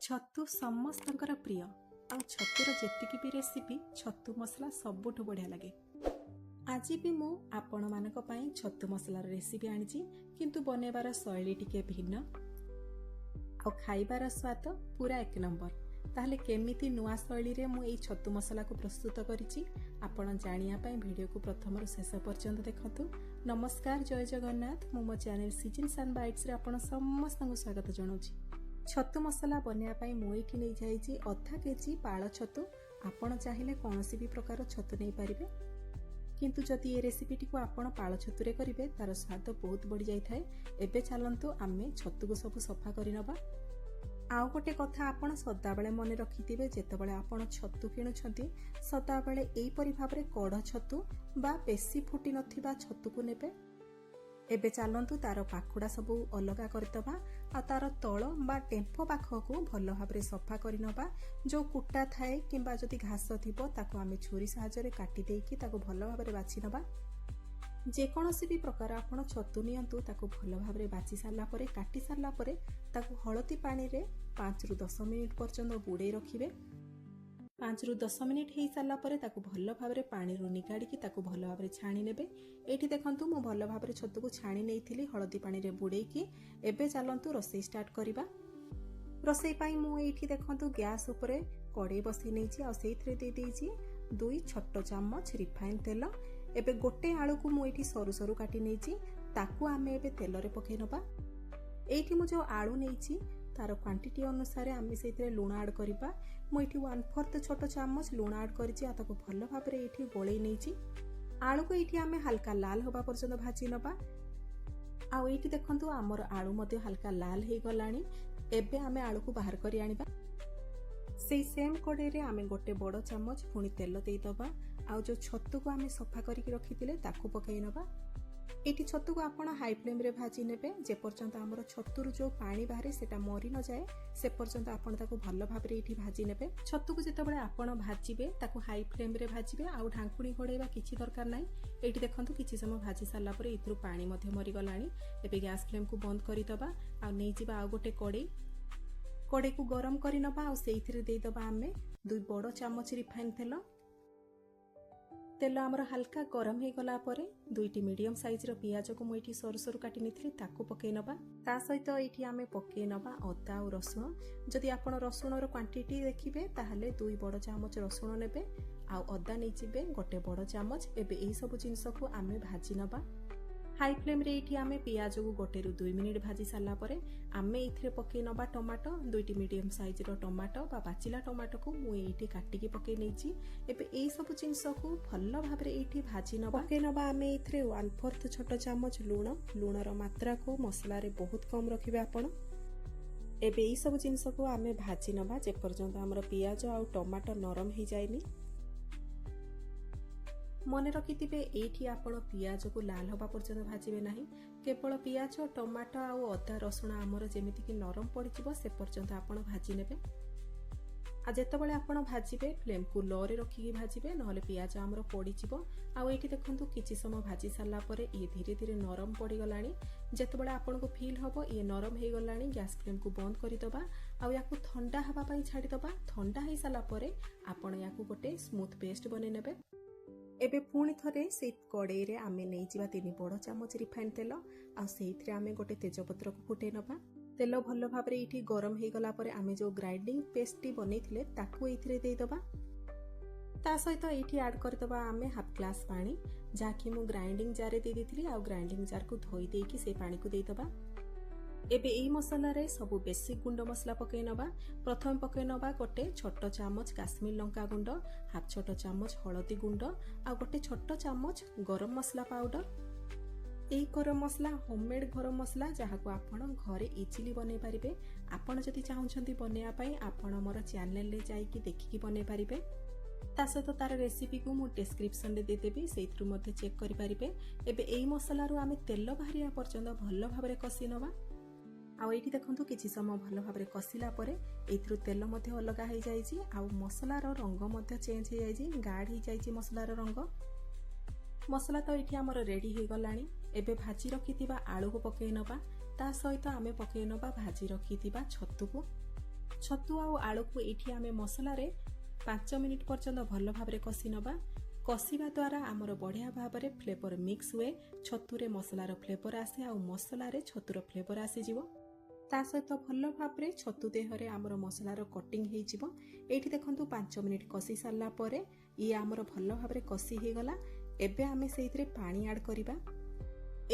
छतु समस्तंकर प्रिय आ छतुर जेतिकी भी रेसिपी छतु मसला सबुठु बढ़िया लगे। आज भी मु आपण मानक पई छतु मसलार रेसिपी आनिछि, किंतु बनेबार शैली टिके भिन्न आ खाइबार स्वाद पूरा एक नंबर। ताहले केमिति नुआ शैली रे मु एई छतु मसला को प्रस्तुत करिछि आपण जानिया पई वीडियो को प्रथम शेष पर्यंत देखंतु। नमस्कार, जय जगन्नाथ। मु मो चैनल सीजन्स एंड बाइट्स रे आपण समस्त को स्वागत जणाउछि। छतु मसला बनया पई मु एठी नै जाइछि आधा केजी पाळ छतु। आपण चाहिले कोनोसी भी प्रकार छतु नै परिबे, किंतु जदि ए रेसिपी टी को आपण पाळ छतु रे करिवे तार स्वाद बहुत बढ़ी जाय थाए। एबे चलंतु आमे छतु को सब सफा करि नबा। आउ गोटे कथा आपण सदा बेले मन रखिथिबे, जेतेबेले आपण छतु किणुछंती सदा बेले एई परि भाबरे कढ छतु बा बेसी फुटी नथिबा छतु को नेबे। एबे चलंतु तार पाखुड़ा सबू अलगा करदबा आ तार तळ बा टेम्पो पाखकू भल भाबरे सफा करि नबा। जो कुटा थाए किंबा जदि घास थिबो ताको आमे छुरी सहायरे काटी देइकी ताको भल भाबरे बाछि नबा। जे कोनोसी भी प्रकार आपण छतु नियंतु ताको भल भाबरे बाछि सारला परे काटी सारला परे ताको हळदी पानी रे 5 रु 10 मिनिट पर्यंत बुडे रखिबे। 5 रु 10 मिनिट हे सारला परे ताको भल भाबरे पानी रु निकाडी की ताको भल भाबरे छाणी नेबे। एठी देखंतु मु भल भाबरे छतु को छाणी नेइथिली हळदी पानी रे बुडेई की। एबे चलंतु रोसई स्टार्ट करिबा। रोसई पाई मु एठी देखंतु गैस ऊपरे कड़े बसई नेछि आ सेइथरे दे देछि 2 छोट चम्मच रिफाइन तेल। एबे गोटे आलू को मु एठी सरू सरू काटी नेछि, ताकू आमे एबे तेल रे पकै नबा। एठी मु जो आलू नेछि तार क्वांटिटी अनुसार आमे सेइथरे लूण ऐड करिबा। मु एठी 1/4 छोट चम्मच लूण ऐड करिछि आ ताको भल भाबरे एठी गोळै नेछि। आलू को एठी आमे हल्का लाल होबा पर्यंत भाजी नबा। आ एठी देखंतु हमर आलू मध्ये हल्का लाल हे गलानी। एबे आमे आलू को बाहर करि आनिबा। सेई सेम कड़े रे आमे गोटे बड़ चम्मच पुनी तेल देई दबा। आ जो छतु को आमे सफा करिक रखिथिले ताकू पकै नबा। एटी छतु को आपण हाई फ्लेम रे भाजी नेबे, जे पर्यंत हमर छतुर जो पानी बाहरे सेटा मरी न जाए से पर्यंत आपण ताकू भल भाबरे एठी भाजी नेबे। छतु को जेतेबेले आपण भाजीबे ताकू हाई फ्लेम रे भाजीबे, आ ढांकुणी घोड़ेबा किछि दरकार नै। एठी देखंतु किछि समय भाजी सारला परे इतरु पानी मध्ये मरी गलानी। एबे गैस फ्लेम को बंद करि दबा आ नै जिबा आ गोटे कड़े को गरम करि नबा। आ सेइथिरे देई दबा आमे 2 बड़ चम्मच रिफाइन तेल। तेल आमर हल्का गरम हो गला परे 2टी मीडियम साइज रो पियाज को मु एठी सरू सरू काटी निथि ताकू पकै नबा। ता सहित एठी आमे पकै नबा अदा और रसुण। जदि आपण रसुण रो क्वांटिटी देखिबे ताहले 2 बड़ चम्मच रसुण नेबे आ अदा नै जिबे गोटे बड़ चम्मच। एबे एई सब जिंस को आमे भाजी नबा। हाई फ्लेम रे एठी आमे पियाज को 1 रु 2 मिनिट भाजी सारला परे आमे इथरे पकै नबा टमाटो। 2टी मीडियम साइज रो टमाटो बा पाचिला टमाटो को मु एठी काटी के पकै नेछि। एबे एई सब जिंस को भल भाबरे एठी भाजी नबा। पकै नबा आमे इथरे 1/4 छोट चम्मच लूण। लूण रो मात्रा को मसला रे बहुत कम रखिबे आपण। एबे एई सब जिंस को आमे भाजी नबा जे पर्यंत हमर पियाज आ टमाटो नरम हे जायनी। मन रखिथिबे एठी आपण पियाज को लाल होबा पर्यंत भाजीबे नाही। केवल पियाज टमाटो आ अदा रसुण आमर जेमिति कि नरम पड़िजिबो से पर्यंत आपण भाजी नेबे। आ जेतेबेले आपण भाजीबे फ्लेम को लो रे रखिकी भाजीबे, नहले पियाज आमर पड़िजिबो। आ एठी देखंतु किछि समय भाजी सारला परे ये धीरे धीरे नरम पड़ी गलानी। जेतेबेले आपण को फील होबो ये नरम हे गलानी, गैस फ्लेम को बंद करि दबा। आ याकू ठंडा हवा पई छाडी दबा। ठंडा हे साला परे आपण याकू गोटे स्मूथ पेस्ट बने नेबे। एबे पुणी थरे से कड़े रे आमे नै जिबा 3 बड़ चम्मच रिफाइन तेल। आ सेइथरे आमे गोटे तेजपत्र को फुटे नबा। तेल भल भाबरे इठी गरम हे गला परे आमे जो ग्राइंडिंग पेस्ट टी बनेथिले ताकू एथिरे देई दबा। ता सहित एठी ऐड कर दबा आमे हाफ ग्लास पानी, जाकी मु ग्राइंडिंग जार रे दे देथिली। आ ग्राइंडिंग जार को धोई देकी से पानी को देई दबा। एबे एई मसला रे सबु बेसिक गुंड मसला पकै नबा। प्रथम पकै नबा गोटे छोट चामच काश्मीर लंका गुंड, हाफ छोट चामच हळदी गुंड आ गोटे छोट चामच गरम मसला पाउडर। एई गरम मसला होममेड गरम मसला जहाको आपण घरे इजीली बनै परिबे। आपण जदि चाहुछंती बनेया पई आपण मोर चैनल ले जाईकी देखिकी बनै परिबे। ता सहित तार रेसिपी को मु डिस्क्रिप्शन रे दे देबी, सेइथरु मध्ये चेक करि परिबे। एबे एई मसला रु आमे तेल बाहरिया पर्यंत भल भाबरे कसी नबा। आ एठी देखंतु किछि समय भल भाबरे कसिला परे एथरु तेल मध्ये अलगा हे जाईछि। आ मसला रो रंग मध्ये चेंज हे जाईछि, गाढ़ हे जाईछि मसला रो रंग। मसला तो एठी हमर रेडी हे गलानी। एबे भाजी रखिथिबा आलू को पकै नबा। ता सहित आमे पकै नबा भाजी रखिथिबा छतु को। ଛତୁ ଆଉ ଆଳୁକୁ ଏଇଠି ଆମେ ମସଲାରେ 5 ମିନିଟ୍ ପର୍ଯ୍ୟନ୍ତ ଭଲ ଭାବରେ କଷି ନେବା। କଷିବା ଦ୍ୱାରା ଆମର ବଢ଼ିଆ ଭାବରେ ଫ୍ଲେଭର ମିକ୍ସ ହୁଏ, ଛତୁରେ ମସଲାର ଫ୍ଲେଭର ଆସେ ଆଉ ମସଲାରେ ଛତୁର ଫ୍ଲେଭର ଆସିଯିବ। ତା ସହିତ ଭଲ ଭାବରେ ଛତୁ ଦେହରେ ଆମର ମସଲାର କଟିଂ ହେଇଯିବ। ଏଇଠି ଦେଖନ୍ତୁ 5 ମିନିଟ୍ କଷି ସାରିଲା ପରେ ଇଏ ଆମର ଭଲ ଭାବରେ କଷି ହେଇଗଲା। ଏବେ ଆମେ ସେଇଥିରେ ପାଣି ଆଡ୍ କରିବା।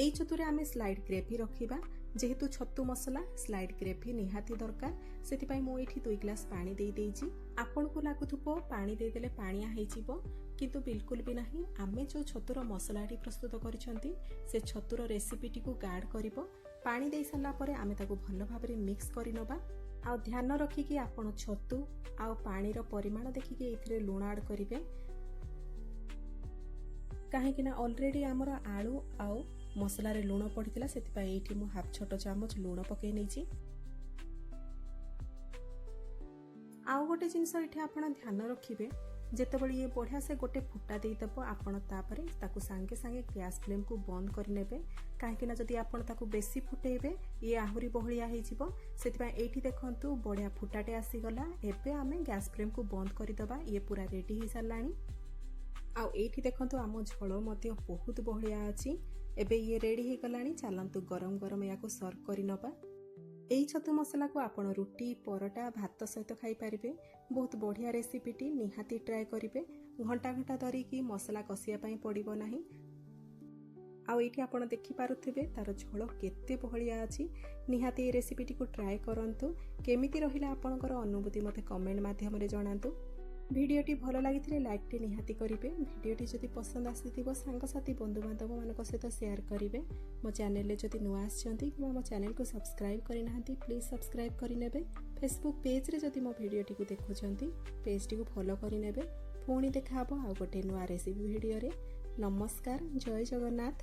ଏଇ ଛତୁରେ ଆମେ ସ୍ଲାଇଡ୍ ଗ୍ରେଭି ରଖିବା। ଯେହେତୁ ଛତୁ ମସଲା ସ୍ଲାଇଡ୍ ଗ୍ରେଭି ନିହାତି ଦରକାର, ସେଥିପାଇଁ ମୁଁ ଏଇଠି 2 ଗ୍ଲାସ୍ ପାଣି ଦେଇଦେଇଛି। ଆପଣଙ୍କୁ ଲାଗୁଥିବ ପାଣି ଦେଇଦେଲେ ପାଣିଆ ହେଇଯିବ, କିନ୍ତୁ ବିଲକୁଲ ବି ନାହିଁ। ଆମେ ଯେଉଁ ଛତୁର ମସଲାଟି ପ୍ରସ୍ତୁତ କରିଛନ୍ତି ସେ ଛତୁର ରେସିପିଟିକୁ ଗାର୍ଡ କରିବ। ପାଣି ଦେଇ ସାରିଲା ପରେ ଆମେ ତାକୁ ଭଲ ଭାବରେ ମିକ୍ସ କରିନେବା। ଆଉ ଧ୍ୟାନ ରଖିକି ଆପଣ ଛତୁ ଆଉ ପାଣିର ପରିମାଣ ଦେଖିକି ଏଇଥିରେ ଲୁଣ ଆଡ୍ କରିବେ, କାହିଁକି ନା ଅଲରେଡି ଆମର ଆଳୁ ଆଉ ମସଲାରେ ଲୁଣ ପଡ଼ିଥିଲା, ସେଥିପାଇଁ ଏଇଠି ମୁଁ ହାଫ୍ ଛୋଟ ଚାମଚ ଲୁଣ ପକେଇ ନେଇଛି। ଆଉ ଗୋଟେ ଜିନିଷ ଏଇଠି ଆପଣ ଧ୍ୟାନ ରଖିବେ, ଯେତେବେଳେ ଇଏ ବଢ଼ିଆ ସେ ଗୋଟେ ଫୁଟା ଦେଇଦେବ, ଆପଣ ତାପରେ ତାକୁ ସାଙ୍ଗେ ସାଙ୍ଗେ ଗ୍ୟାସ୍ ଫ୍ଲେମ୍କୁ ବନ୍ଦ କରିନେବେ, କାହିଁକି ନା ଯଦି ଆପଣ ତାକୁ ବେଶୀ ଫୁଟେଇବେ ଇଏ ଆହୁରି ବହଳିଆ ହେଇଯିବ। ସେଥିପାଇଁ ଏଇଠି ଦେଖନ୍ତୁ ବଢ଼ିଆ ଫୁଟାଟେ ଆସିଗଲା। ଏବେ ଆମେ ଗ୍ୟାସ୍ ଫ୍ଲେମ୍କୁ ବନ୍ଦ କରିଦେବା। ଇଏ ପୁରା ରେଡି ହେଇସାରିଲାଣି। ଆଉ ଏଇଠି ଦେଖନ୍ତୁ ଆମ ଝୋଳ ମଧ୍ୟ ବହୁତ ବହଳିଆ ଅଛି। ଏବେ ଇଏ ରେଡି ହେଇଗଲାଣି। ଚାଲନ୍ତୁ ଗରମ ଗରମ ୟାକୁ ସର୍ଭ କରିନେବା। ଏହି ଛତୁ ମସଲାକୁ ଆପଣ ରୁଟି, ପରଟା, ଭାତ ସହିତ ଖାଇପାରିବେ। ବହୁତ ବଢ଼ିଆ ରେସିପିଟି, ନିହାତି ଟ୍ରାଏ କରିବେ। ଘଣ୍ଟା ଘଣ୍ଟା ଧରିକି ମସଲା କଷିବା ପାଇଁ ପଡ଼ିବ ନାହିଁ। ଆଉ ଏଇଠି ଆପଣ ଦେଖିପାରୁଥିବେ ତାର ଝୋଳ କେତେ ବହଳିଆ ଅଛି। ନିହାତି ଏହି ରେସିପିଟିକୁ ଟ୍ରାଏ କରନ୍ତୁ। କେମିତି ରହିଲା ଆପଣଙ୍କର ଅନୁଭୂତି ମୋତେ କମେଣ୍ଟ ମାଧ୍ୟମରେ ଜଣାନ୍ତୁ। ଭିଡ଼ିଓଟି ଭଲ ଲାଗିଥିଲେ ଲାଇକ୍ଟି ନିହାତି କରିବେ। ଭିଡ଼ିଓଟି ଯଦି ପସନ୍ଦ ଆସିଥିବ ସାଙ୍ଗସାଥି ବନ୍ଧୁବାନ୍ଧବମାନଙ୍କ ସହିତ ସେୟାର କରିବେ। ମୋ ଚ୍ୟାନେଲରେ ଯଦି ନୂଆ ଆସିଛନ୍ତି କିମ୍ବା ମୋ ଚ୍ୟାନେଲକୁ ସବସ୍କ୍ରାଇବ୍ କରିନାହାନ୍ତି ପ୍ଲିଜ୍ ସବସ୍କ୍ରାଇବ୍ କରିନେବେ। ଫେସବୁକ୍ ପେଜ୍ରେ ଯଦି ମୋ ଭିଡ଼ିଓଟିକୁ ଦେଖୁଛନ୍ତି ପେଜ୍ଟିକୁ ଫଲୋ କରିନେବେ। ପୁଣି ଦେଖାହେବ ଆଉ ଗୋଟେ ନୂଆ ରେସିପି ଭିଡ଼ିଓରେ। ନମସ୍କାର, ଜୟ ଜଗନ୍ନାଥ।